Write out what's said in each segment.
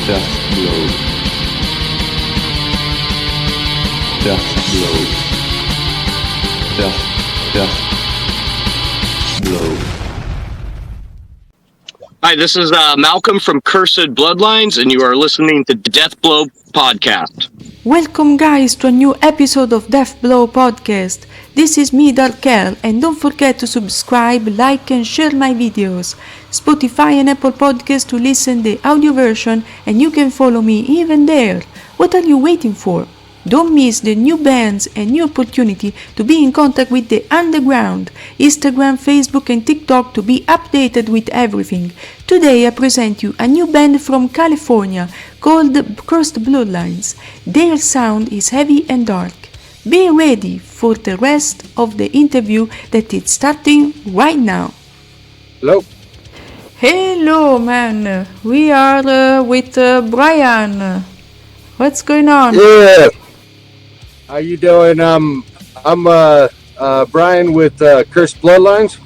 Death blow. Death blow. Death blow. Hi, this is Malcolm from Cursed Bloodlines, and you are listening to Death Blow Podcast. Welcome guys to a new episode of Death Blow Podcast. This is me, Darkel, and don't forget to subscribe, like and share my videos. Spotify and Apple Podcasts to listen the audio version, and you can follow me even there. What are you waiting for? Don't miss the new bands and new opportunity to be in contact with the underground. Instagram, Facebook and TikTok to be updated with everything. Today I present you a new band from California called Cursed Bloodlines. Their sound is heavy and dark. Be ready for the rest of the interview that is starting right now. Hello. Hello man, we are with Brian. What's going on? Yeah. How you doing? I'm Brian with Cursed Bloodlines.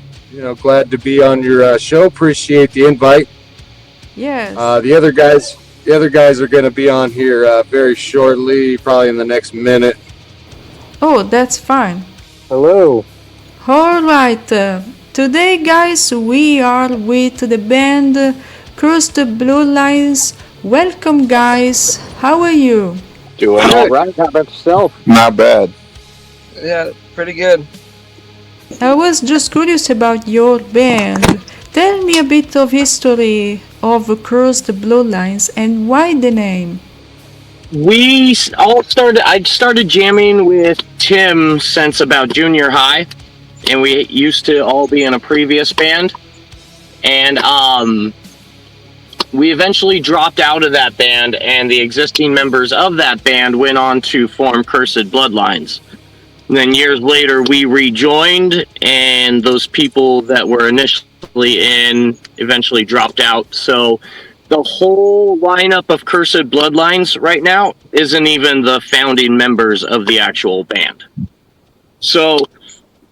Glad to be on your show. Appreciate the invite. Yes. The other guys are going to be on here very shortly, probably in the next minute. Oh, that's fine. Hello. All right. Today, guys, we are with the band Cursed Bloodlines. Welcome, guys. How are you? Doing all right. How about yourself? Not bad. Yeah, pretty good. I was just curious about your band. Tell me a bit of history of Cursed Bloodlines and why the name. I started jamming with Tim since about junior high, and we used to all be in a previous band. And we eventually dropped out of that band, and the existing members of that band went on to form Cursed Bloodlines. And then years later, we rejoined, and those people that were initially in eventually dropped out. So the whole lineup of Cursed Bloodlines right now isn't even the founding members of the actual band. So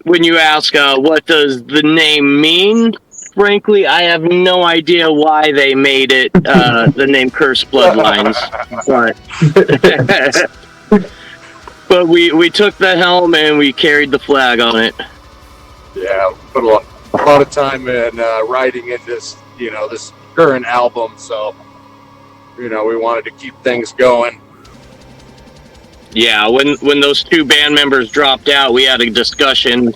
when you ask, what does the name mean? Frankly, I have no idea why they made it the name Cursed Bloodlines, but we took the helm and we carried the flag on it. Yeah, put a lot of time in writing in this current album, so we wanted to keep things going. Yeah, when those two band members dropped out, we had a discussion.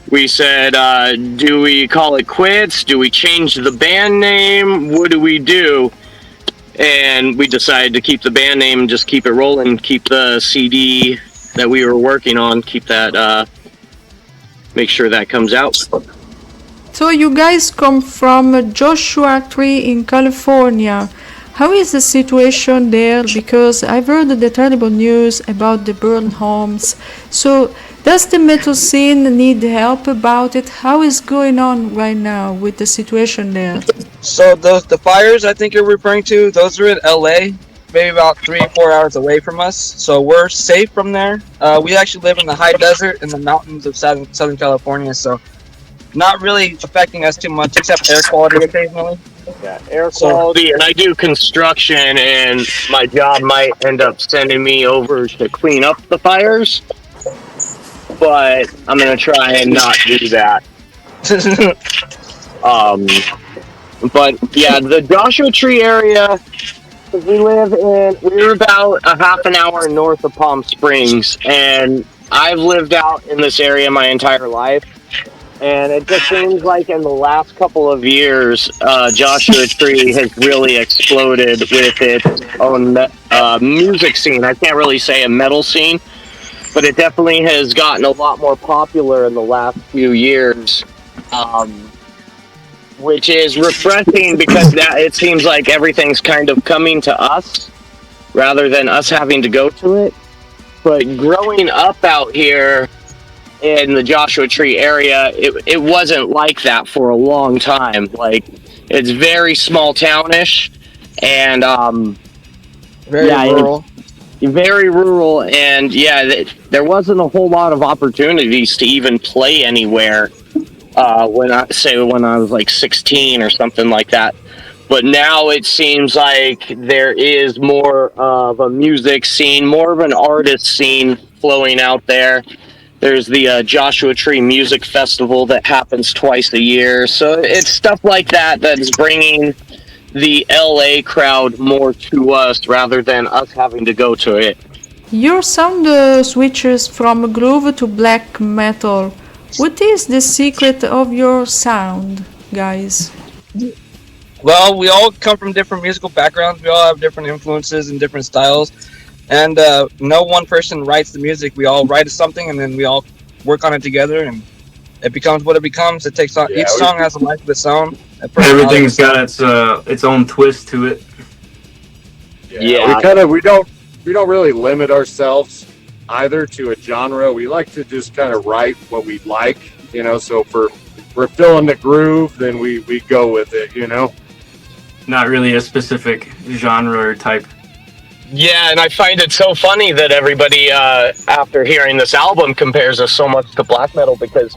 We said, do we call it quits? Do we change the band name? What do we do? And we decided to keep the band name and just keep it rolling, keep the CD that we were working on, keep that, make sure that comes out. So you guys come from Joshua Tree in California. How is the situation there? Because I've heard the terrible news about the burned homes. So does the metal scene need help about it? How is going on right now with the situation there? So the fires I think you're referring to, those are in LA, maybe about 3 or 4 hours away from us. So we're safe from there. We actually live in the high desert in the mountains of Southern California, so not really affecting us too much except air quality occasionally. Yeah, air quality, and I do construction, and my job might end up sending me over to clean up the fires, but I'm going to try and not do that. But yeah, the Joshua Tree area, we're about a half an hour north of Palm Springs, and I've lived out in this area my entire life. And it just seems like in the last couple of years, Joshua Tree has really exploded with its own music scene. I can't really say a metal scene, but it definitely has gotten a lot more popular in the last few years, which is refreshing because now it seems like everything's kind of coming to us rather than us having to go to it. But growing up out here in the Joshua Tree area, it wasn't like that for a long time. Like, it's very small townish, and very rural. Very rural, and there wasn't a whole lot of opportunities to even play anywhere when I was like 16 or something like that. But now it seems like there is more of a music scene, more of an artist scene flowing out there. There's the Joshua Tree Music Festival that happens twice a year. So it's stuff like that that's bringing the LA crowd more to us rather than us having to go to it. Your sound switches from groove to black metal. What is the secret of your sound, guys? Well, we all come from different musical backgrounds. We all have different influences and different styles. And no one person writes the music. We all write something, and then we all work on it together, and it becomes what it becomes. It takes on each song has a life of its own. Everything's got its own twist to it. Yeah. We don't really limit ourselves either to a genre. We like to just kind of write what we like, you know. So if we're feeling the groove, then we go with it, you know. Not really a specific genre or type. Yeah, and I find it so funny that everybody, after hearing this album, compares us so much to black metal, because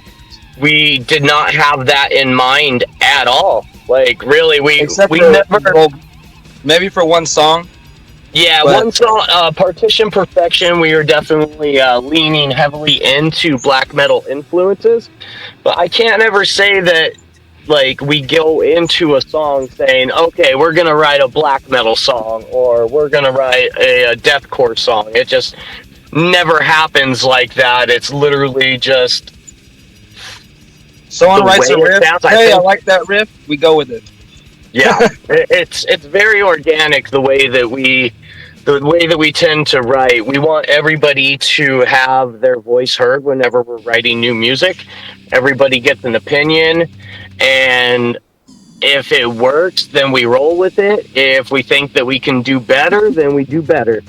we did not have that in mind at all. Like, really, we never... Maybe for one song. Yeah, one song, Partition Perfection, we were definitely leaning heavily into black metal influences. But I can't ever say that, like, we go into a song saying, okay, we're going to write a black metal song, or we're going to write a deathcore song. It just never happens like that. It's literally just... Someone writes a riff, I like that riff, we go with it. Yeah, it's very organic the way that we tend to write. We want everybody to have their voice heard whenever we're writing new music. Everybody gets an opinion, and if it works, then we roll with it. If we think that we can do better, then we do better.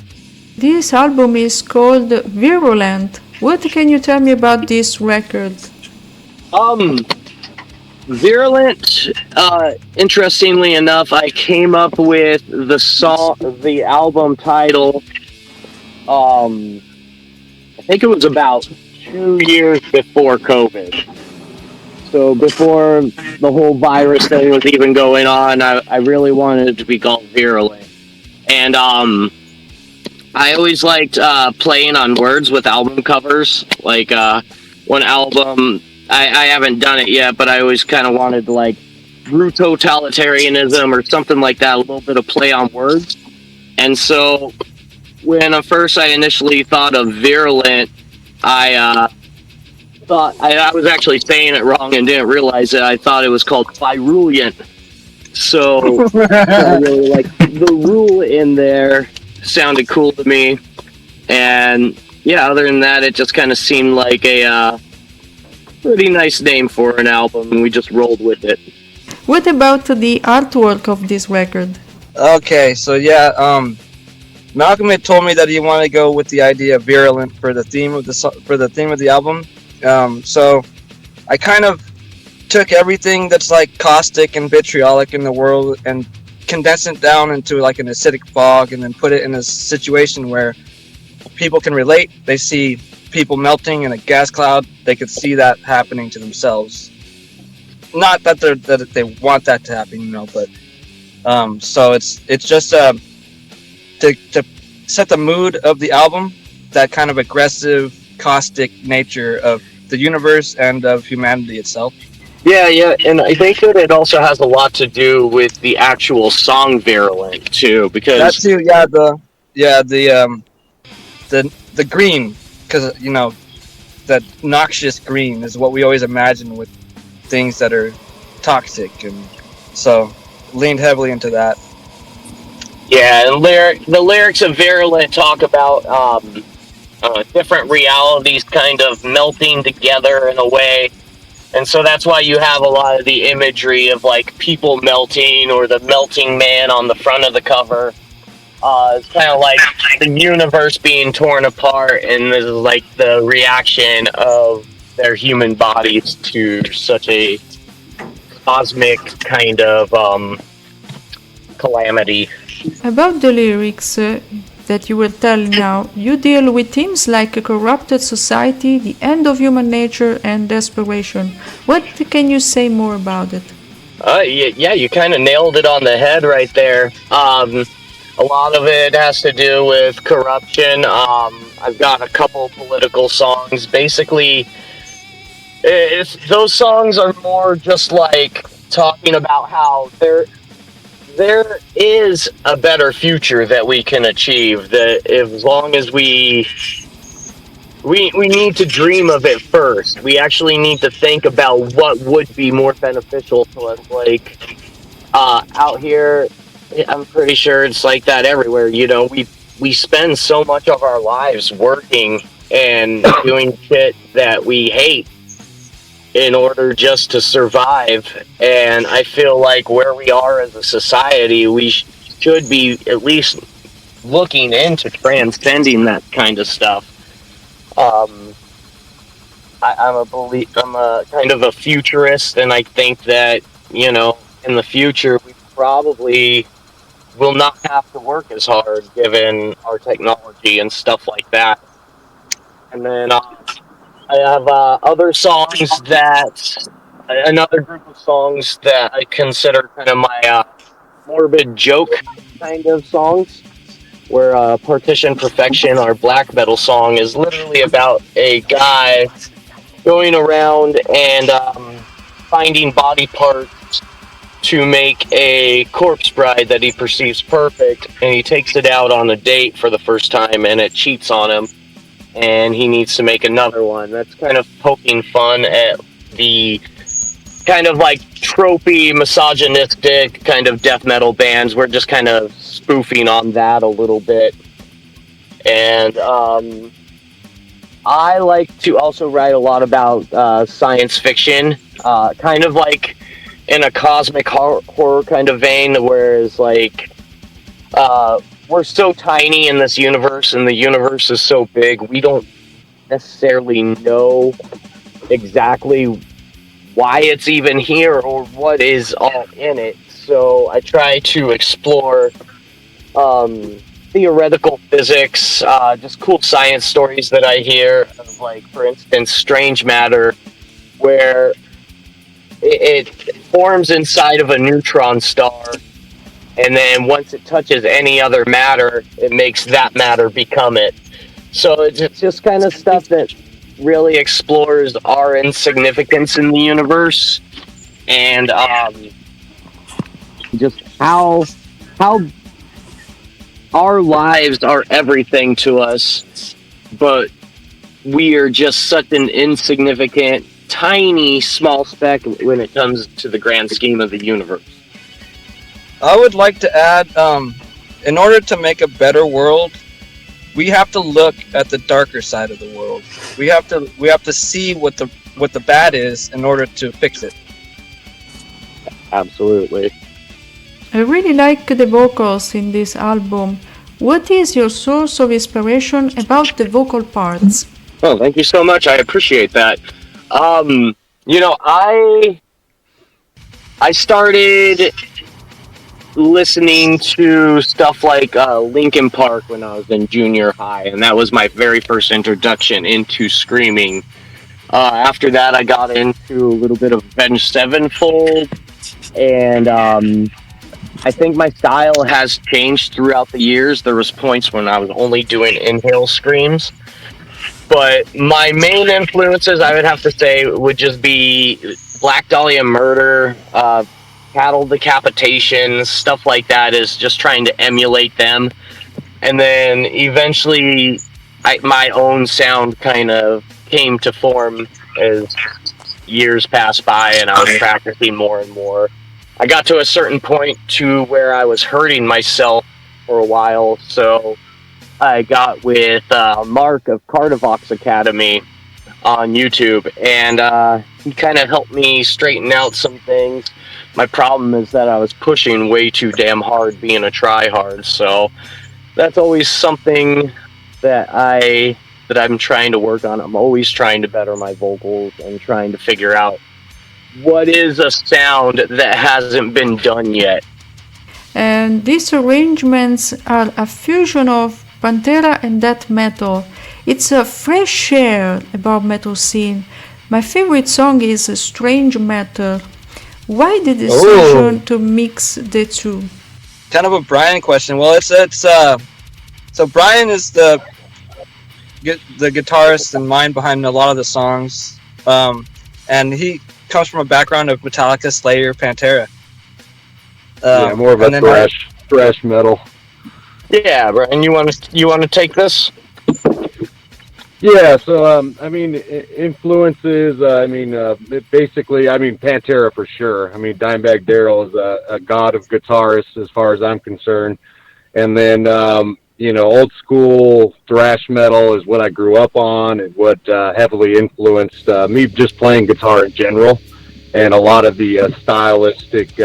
This album is called Virulent. What can you tell me about this record? Virulent, interestingly enough, I came up with the album title, I think it was about 2 years before COVID. So before the whole virus thing was even going on, I really wanted it to be called Virulent. And I always liked playing on words with album covers. Like one album... I haven't done it yet, but I always kind of wanted like brutotalitarianism or something like that, a little bit of play on words. And so when I initially thought of Virulent, I thought I was actually saying it wrong and didn't realize it. I thought it was called Virulent. So I really like the rule in there. Sounded cool to me. And yeah, other than that, it just kind of seemed like a pretty nice name for an album, and we just rolled with it. What about the artwork of this record? Okay, so yeah, Malcolm had told me that he wanted to go with the idea of virulent for the theme of the album. So I kind of took everything that's like caustic and vitriolic in the world and condensed it down into like an acidic fog, and then put it in a situation where people can relate. They see people melting in a gas cloud. They could see that happening to themselves. Not that they want that to happen, you know, but so it's just to set the mood of the album, that kind of aggressive, caustic nature of the universe and of humanity itself. Yeah, and I think that it also has a lot to do with the actual song Virulent too, because that too, the green. Because, you know, that noxious green is what we always imagine with things that are toxic, and so leaned heavily into that. Yeah, and the lyrics of Virulent talk about different realities kind of melting together in a way, and so that's why you have a lot of the imagery of like people melting, or the melting man on the front of the cover. It's kind of like the universe being torn apart, and this is like the reaction of their human bodies to such a cosmic kind of calamity. About the lyrics that you will tell now, you deal with themes like a corrupted society, the end of human nature, and desperation. What can you say more about it? Yeah, you kind of nailed it on the head right there. A lot of it has to do with corruption. I've got a couple political songs. Basically, those songs are more just like talking about how there is a better future that we can achieve. That as long as we need to dream of it first. We actually need to think about what would be more beneficial to us. Like out here, I'm pretty sure it's like that everywhere. You know, we spend so much of our lives working and doing shit that we hate in order just to survive. And I feel like where we are as a society, we should be at least looking into transcending that kind of stuff. I'm a kind of a futurist, and I think that, you know, in the future we probably will not have to work as hard given our technology and stuff like that. And then I have other songs that another group of songs that I consider kind of my morbid joke kind of songs. Where Partition Perfection, our black metal song, is literally about a guy going around and finding body parts to make a corpse bride that he perceives perfect, and he takes it out on a date for the first time, and it cheats on him, and he needs to make another one. That's kind of poking fun at the kind of like tropey, misogynistic kind of death metal bands. We're just kind of spoofing on that a little bit. And I like to also write a lot about science fiction, kind of like in a cosmic horror kind of vein, whereas like we're so tiny in this universe, and the universe is so big, we don't necessarily know exactly why it's even here or what is all in it. So I try to explore theoretical physics, just cool science stories that I hear, of like, for instance, strange matter, where it forms inside of a neutron star, and then once it touches any other matter, it makes that matter become it. So it's just kind of stuff that really explores our insignificance in the universe, and just how our lives are everything to us, but we are just such an insignificant, tiny, small speck when it comes to the grand scheme of the universe. I would like to add, in order to make a better world, we have to look at the darker side of the world. We have to see what the bad is in order to fix it. Absolutely. I really like the vocals in this album. What is your source of inspiration about the vocal parts? Oh, thank you so much. I appreciate that. You know, I started listening to stuff like Linkin Park when I was in junior high, and that was my very first introduction into screaming. After that, I got into a little bit of Avenged Sevenfold, and I think my style has changed throughout the years. There was points when I was only doing inhale screams, but my main influences, I would have to say, would just be Black Dahlia Murder, cattle decapitations, stuff like that, is just trying to emulate them. And then eventually my own sound kind of came to form as years passed by and I was practicing more and more. I got to a certain point to where I was hurting myself for a while, so I got with Mark of Cardivox Academy on YouTube, and he kind of helped me straighten out some things. My problem is that I was pushing way too damn hard, being a tryhard, so that's always something that I'm trying to work on. I'm always trying to better my vocals and trying to figure out what is a sound that hasn't been done yet. And these arrangements are a fusion of Pantera and death metal. It's a fresh air about metal scene. My favorite song is Strange Matter. Why the decision to mix the two? Kind of a Brian question. Well, so Brian is the guitarist and mind behind a lot of the songs, and he comes from a background of Metallica, Slayer, Pantera. More of a thrash metal. Yeah, Brian, you want to take this? Yeah, so influences. Basically, Pantera for sure. Dimebag Darrell is a god of guitarists as far as I'm concerned. And then old school thrash metal is what I grew up on and what heavily influenced me just playing guitar in general, and a lot of the stylistic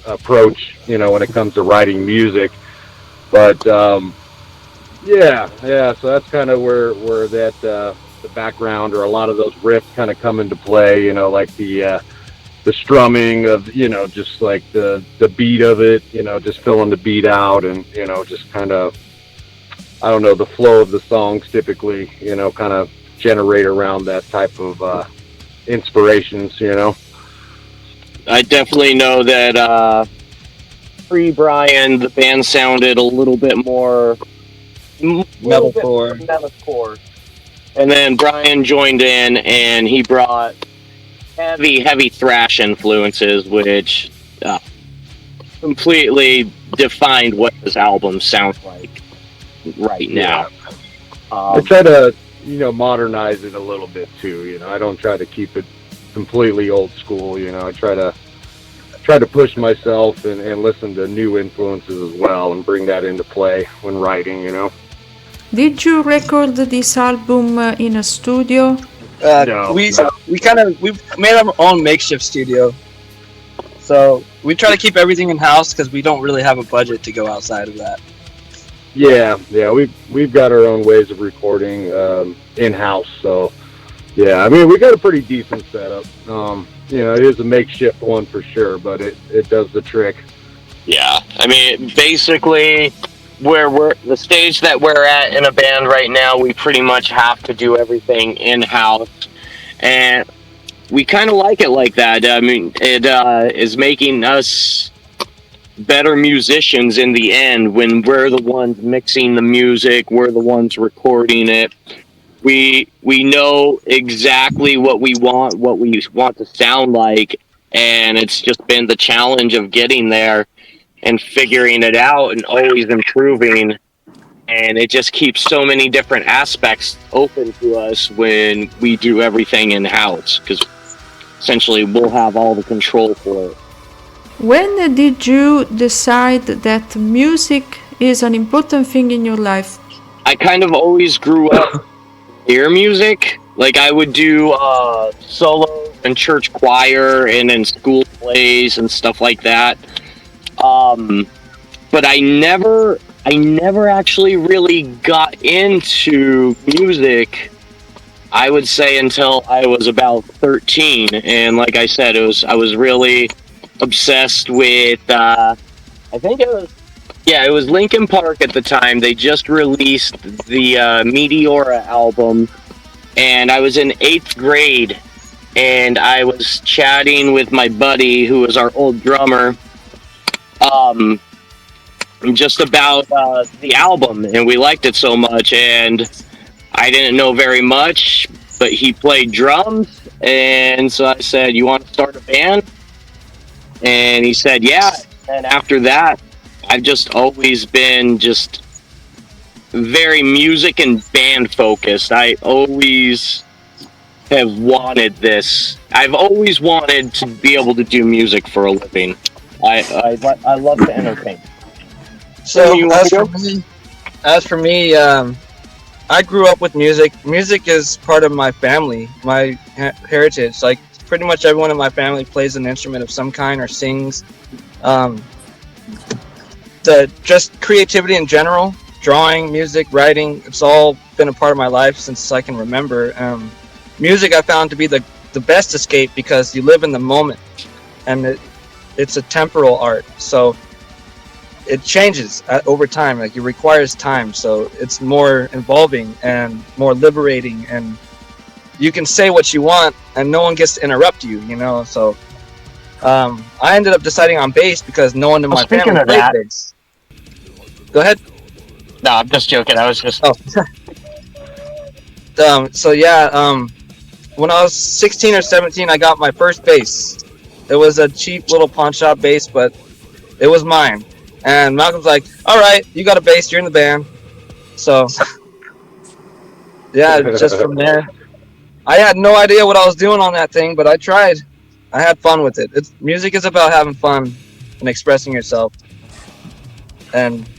approach, when it comes to writing music. But so that's kind of where that the background or a lot of those riffs kind of come into play, like the strumming of, just like the beat of it, just filling the beat out, and just kind of, I don't know, the flow of the songs typically, kind of generate around that type of inspirations. I definitely know that pre-Brian, the band sounded a little bit more metalcore. And then Brian joined in, and he brought heavy thrash influences, which completely defined what this album sounds like right now. I try to, modernize it a little bit too. I don't try to keep it completely old school. I try to push myself and listen to new influences as well, and bring that into play when writing. Did you record this album in a studio? No. We made our own makeshift studio. So we try to keep everything in house because we don't really have a budget to go outside of that. Yeah, we've got our own ways of recording in house. So yeah, we got a pretty decent setup. It is a makeshift one for sure, but it does the trick. Yeah, basically, where the stage that we're at in a band right now, we pretty much have to do everything in-house, and we kind of like it like that. It is making us better musicians in the end when we're the ones mixing the music, we're the ones recording it. We know exactly what we want to sound like, and it's just been the challenge of getting there and figuring it out and always improving. And it just keeps so many different aspects open to us when we do everything in-house, because essentially we'll have all the control for it. When did you decide that music is an important thing in your life? I kind of always grew up near music. Like, I would do solo in church choir and in school plays and stuff like that. But I never actually really got into music, I would say, until I was about 13. And like I said, I was really obsessed with, it was Linkin Park at the time. They just released the Meteora album, and I was in 8th grade, and I was chatting with my buddy, who was our old drummer, just about the album, and we liked it so much, and I didn't know very much, but he played drums, and so I said, "You want to start a band?" And he said, "Yeah." And after that, I've just always been just very music and band focused. I always have wanted this. I've always wanted to be able to do music for a living. I love to entertain. So as for me, I grew up with music. Music is part of my family, my heritage. Like, pretty much everyone in my family plays an instrument of some kind or sings. Just creativity in general, drawing, music, writing, it's all been a part of my life since I can remember. Music I found to be the best escape because you live in the moment, and it's a temporal art, so it changes over time. Like, it requires time, so it's more involving and more liberating, and you can say what you want and no one gets to interrupt you, so I ended up deciding on bass because no one in my speaking family of played that- bass. Go ahead. No, I'm just joking. I was just. Oh. When I was 16 or 17, I got my first bass. It was a cheap little pawn shop bass, but it was mine. And Malcolm's like, "All right, you got a bass. You're in the band." So, yeah, just from there, I had no idea what I was doing on that thing, but I tried. I had fun with it. Music is about having fun and expressing yourself. And,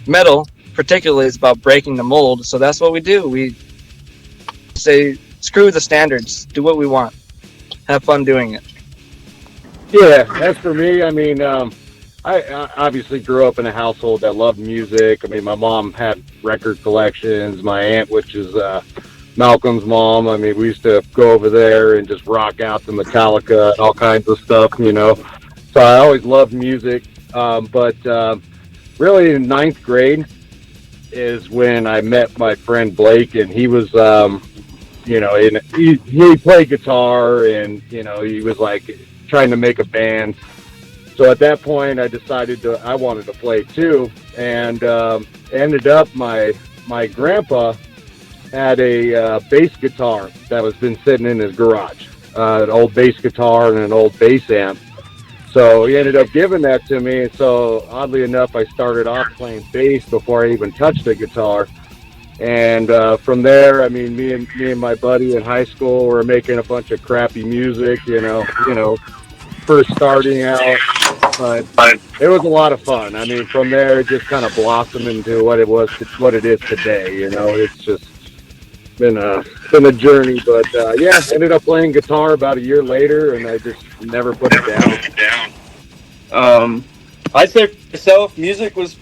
metal particularly is about breaking the mold. So that's what we do. We say, screw the standards. Do what we want. Have fun doing it. Yeah, as for me, I mean, I obviously grew up in a household that loved music. I mean, my mom had record collections. My aunt, which is Malcolm's mom, I mean, we used to go over there and just rock out to Metallica and all kinds of stuff, So I always loved music. But really, in ninth grade is when I met my friend Blake, and he was, he played guitar, and he was like trying to make a band. So at that point, I decided I wanted to play too, and ended up my grandpa had a bass guitar that was been sitting in his garage, an old bass guitar and an old bass amp. So he ended up giving that to me. So oddly enough, I started off playing bass before I even touched the guitar. And from there, I mean, me and my buddy in high school were making a bunch of crappy music, first starting out, but it was a lot of fun. I mean, from there, it just kind of blossomed into what it is today. It's just been a journey. But yeah, ended up playing guitar about a year later, and I just never put it down. I'd say for myself, music was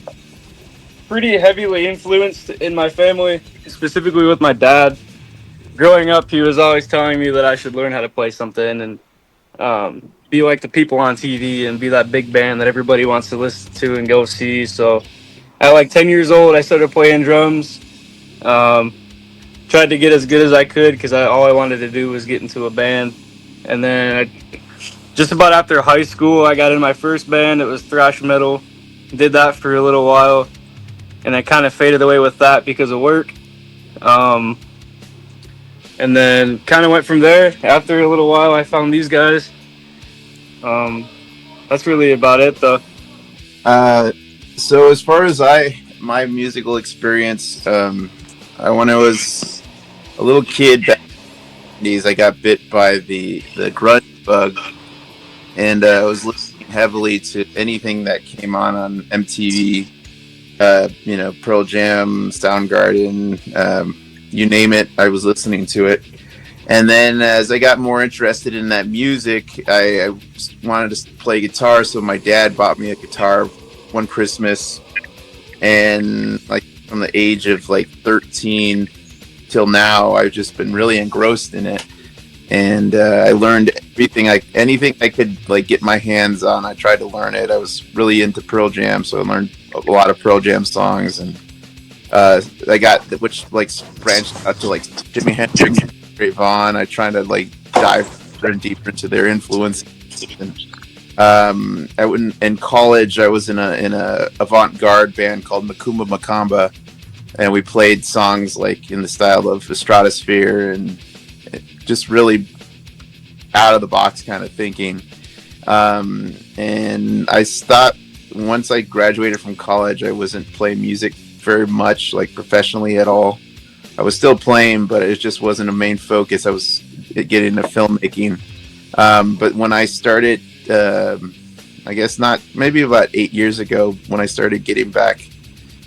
pretty heavily influenced in my family, specifically with my dad. Growing up, he was always telling me that I should learn how to play something and be like the people on TV and be that big band that everybody wants to listen to and go see. So at like 10 years old, I started playing drums. Tried to get as good as I could because all I wanted to do was get into a band. And then just about after high school, I got in my first band. It was thrash metal. Did that for a little while. And I kind of faded away with that because of work. And then kind of went from there. After a little while, I found these guys. That's really about it, though. So as far as my musical experience, when I was a little kid back in the 90s, I got bit by the grunge bug, and I was listening heavily to anything that came on MTV. Pearl Jam, Soundgarden, you name it, I was listening to it. And then as I got more interested in that music, I wanted to play guitar, so my dad bought me a guitar one Christmas. And like from the age of like 13 till now, I've just been really engrossed in it. And I learned anything I could like get my hands on. I tried to learn it. I was really into Pearl Jam, so I learned a lot of Pearl Jam songs, and which like branched out to like Jimi Hendrix, Great Vaughn. I tried to like dive deeper into their influence. And in college, I was in a avant-garde band called Macumba Macamba, and we played songs like in the style of the Stratosphere and just really out of the box kind of thinking. And I stopped once I graduated from college. I wasn't playing music very much, like professionally at all. I was still playing, but it just wasn't a main focus. I was getting into filmmaking. But when I started, I guess maybe about 8 years ago, when I started getting back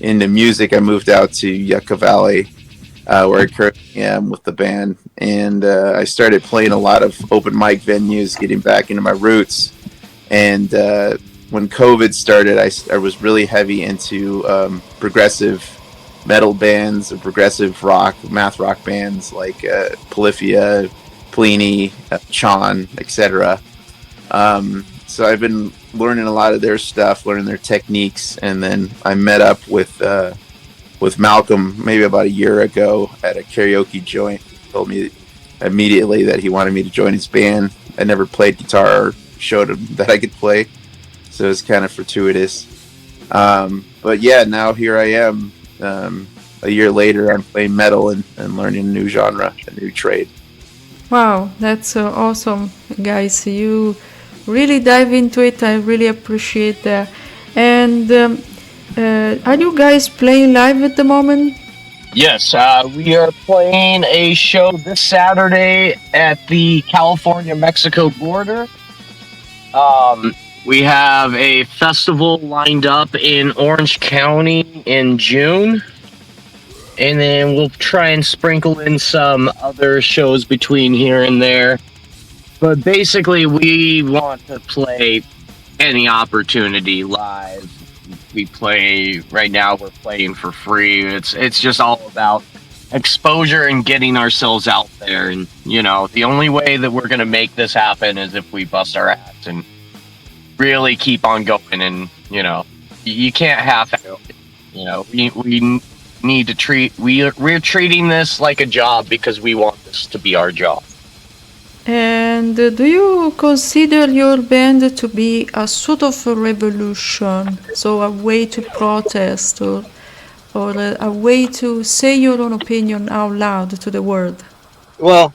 into music, I moved out to Yucca Valley, where I currently am with the band. And I started playing a lot of open mic venues, getting back into my roots. And when COVID started, I was really heavy into progressive metal bands, or progressive rock, math rock bands like Polyphia, Pliny, Chon, etc. So I've been learning a lot of their stuff, learning their techniques, and then I met up with Malcolm maybe about a year ago at a karaoke joint. He told me immediately that he wanted me to join his band. I never played guitar or showed him that I could play. So it's kind of fortuitous. But yeah, now here I am. A year later, I'm playing metal and learning a new genre, a new trade. Wow, that's awesome, guys. You really dive into it. I really appreciate that. And are you guys playing live at the moment? Yes, we are playing a show this Saturday at the California-Mexico border. We have a festival lined up in Orange County in June. And then we'll try and sprinkle in some other shows between here and there. But basically, we want to play any opportunity live. We play right now. We're playing for free. It's just all about exposure and getting ourselves out there. And you know, the only way that we're gonna make this happen is if we bust our ass and really keep on going. And you know, you can't half it. You know, we need to we're treating this like a job because we want this to be our job. And do you consider your band to be a sort of a revolution, so a way to protest or a way to say your own opinion out loud to the world? Well,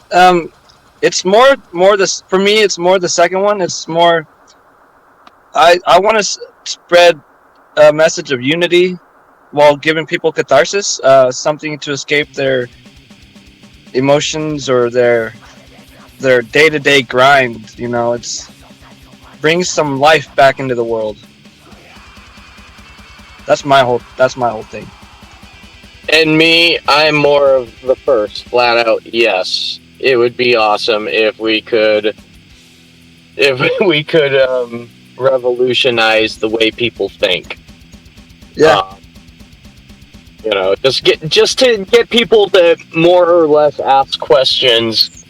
it's more this for me. It's more the second one. It's more. I want to spread a message of unity while giving people catharsis, something to escape their emotions or their day-to-day grind. You know, it's brings some life back into the world. That's my whole thing. And me, I'm more of the first, flat out. Yes, it would be awesome if we could revolutionize the way people think. Yeah. You know, just to get people to more or less ask questions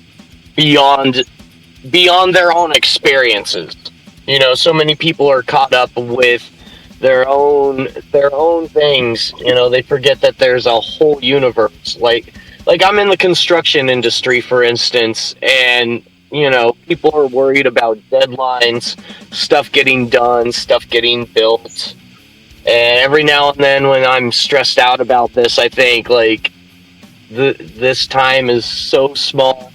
beyond their own experiences. You know, so many people are caught up with their own things. You know, they forget that there's a whole universe. Like I'm in the construction industry, for instance, and you know, people are worried about deadlines, stuff getting done, stuff getting built. And every now and then when I'm stressed out about this, I think, like, this time is so small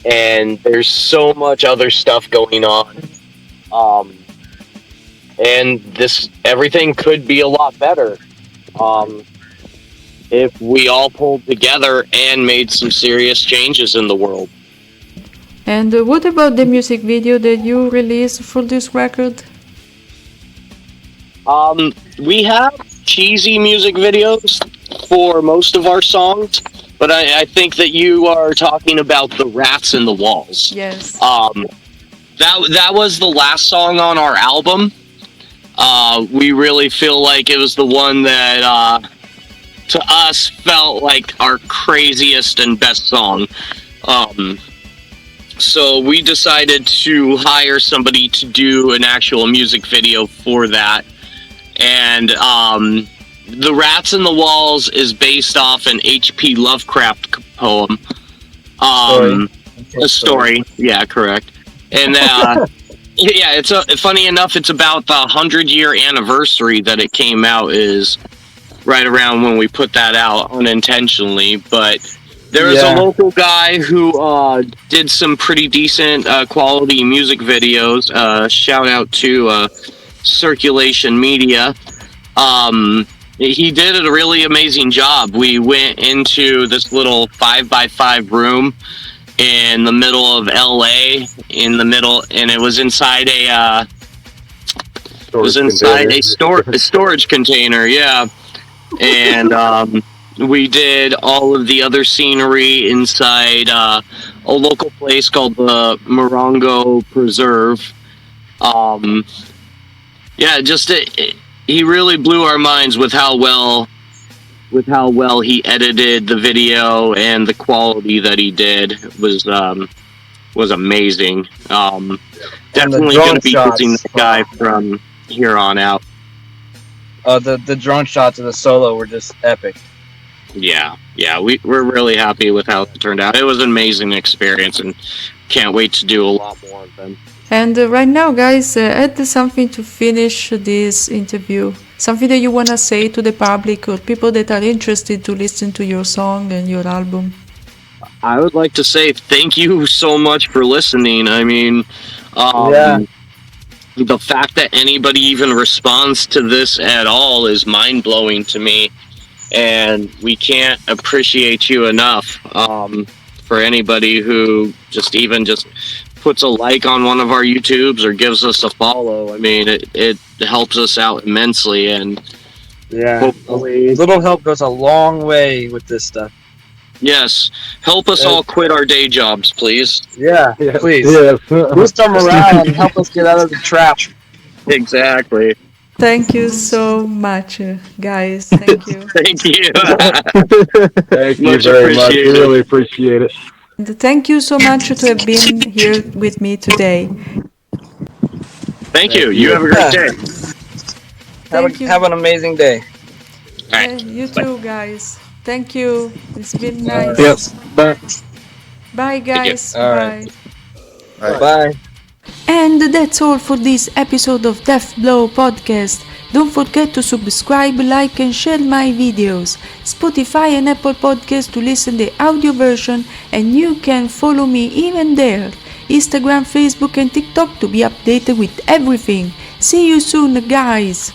and there's so much other stuff going on. And everything could be a lot better if we all pulled together and made some serious changes in the world. And what about the music video that you released for this record? We have cheesy music videos for most of our songs, but I think that you are talking about the Rats in the Walls. Yes. That was the last song on our album. We really feel like it was the one that, to us, felt like our craziest and best song. So we decided to hire somebody to do an actual music video for that. And The Rats in the Walls is based off an H.P. Lovecraft poem. A story. Yeah, correct. And yeah, it's funny enough, it's about the 100-year anniversary that it came out is right around when we put that out unintentionally. But there was a local guy who did some pretty decent quality music videos. Shout out to Circulation Media. He did a really amazing job. We went into this little 5x5 room in the middle of LA, and it was inside a storage container, yeah. And we did all of the other scenery inside a local place called the Morongo Preserve. Yeah, he really blew our minds with how well he edited the video, and the quality that he did was amazing. Definitely going to be using that guy from here on out. The drone shots of the solo were just epic. Yeah, we're really happy with how it turned out. It was an amazing experience, and can't wait to do a lot more of them. And right now, guys, add something to finish this interview. Something that you want to say to the public or people that are interested to listen to your song and your album. I would like to say thank you so much for listening. I mean, the fact that anybody even responds to this at all is mind-blowing to me. And we can't appreciate you enough for anybody who just puts a like on one of our YouTubes or gives us a follow. I mean, it helps us out immensely, and hopefully a little help goes a long way with this stuff. Yes, help us all quit our day jobs, please. Yeah, please. Yes. Boost our morale and help us get out of the trap. Exactly. Thank you so much, guys. Thank you. Thank you. Thank you Much very much. appreciated. Really appreciate it. And thank you so much to have been here with me today. Thank you. You have a great day. Thank you. Have an amazing day. All right. You too, guys. Thank you. It's been nice. Yes. Bye. Bye, guys. All Bye. right. Bye. And that's all for this episode of Death Blow Podcast. Don't forget to subscribe, like and share my videos. Spotify and Apple Podcasts to listen the audio version, and you can follow me even there. Instagram, Facebook and TikTok to be updated with everything. See you soon, guys.